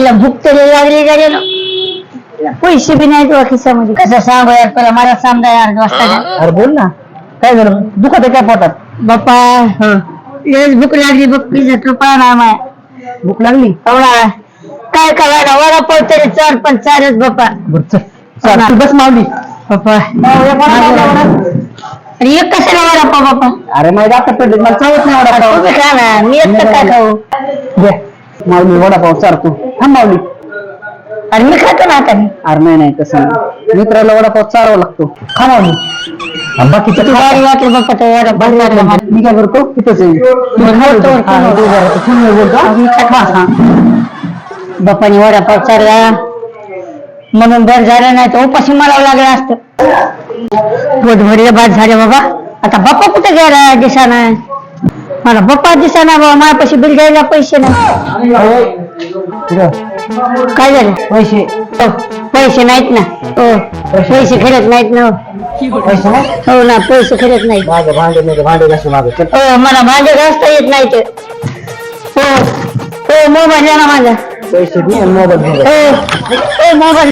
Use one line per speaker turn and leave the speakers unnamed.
तिला भूक तरी लागली गाडी पैसे बी नाही तुझ्या खिशामध्ये कसं सांगू यार तुला मला समजा यार वाजता
अरे बोल ना काय झालं दुखत काय पोटात
बाप्पा लयच भूक लागली बघ पिझ्झा तुपा ना माय
भूक लागली
एवढा काय करायला वडापाव तरी 4 पण 4च बाप्पा
तू बस मावली
बाप्पा अरे एक कशाला वडापाव बाप्पा
अरे माझ्या आता पडले मला चालत नाही वडापाव
तुम्ही खा ना मी एकटं काय खाऊ
घे माऊली वडापाव चारतो थांब माऊली
अरे मी खातो ना आता
अरे नाही तसं नाही. मित्राला वडापाव चारावा लागतो खा माऊली बाकीचं
किती भारी वाटलं बाप्पा तो वडापाव लागला मला.
मी काय करतो तिथंच
बाप्पाने वडापाव चारला म्हणून बरं झालं नाही तर उपाशी मला लागलं असतं पोट भरलं बाद झाले बाबा आता बाप्पा कुठे गेला दिसा नाही मला बाप्पा दिसा ना बाबा माझ्यापाशी बिल द्यायला पैसे नाही काय झालं
पैसे
पैसे नाहीत ना हो पैसे खेळत नाहीत ना
पैसे नाही
हो ना पैसे खेळत नाहीत
भांडे घासून मागे
हो मला भांडे घासता येत नाही ते हो हो मोबाईल द्या ना माझा
पैसे दे आणि मोबाईल
हो मोबाईल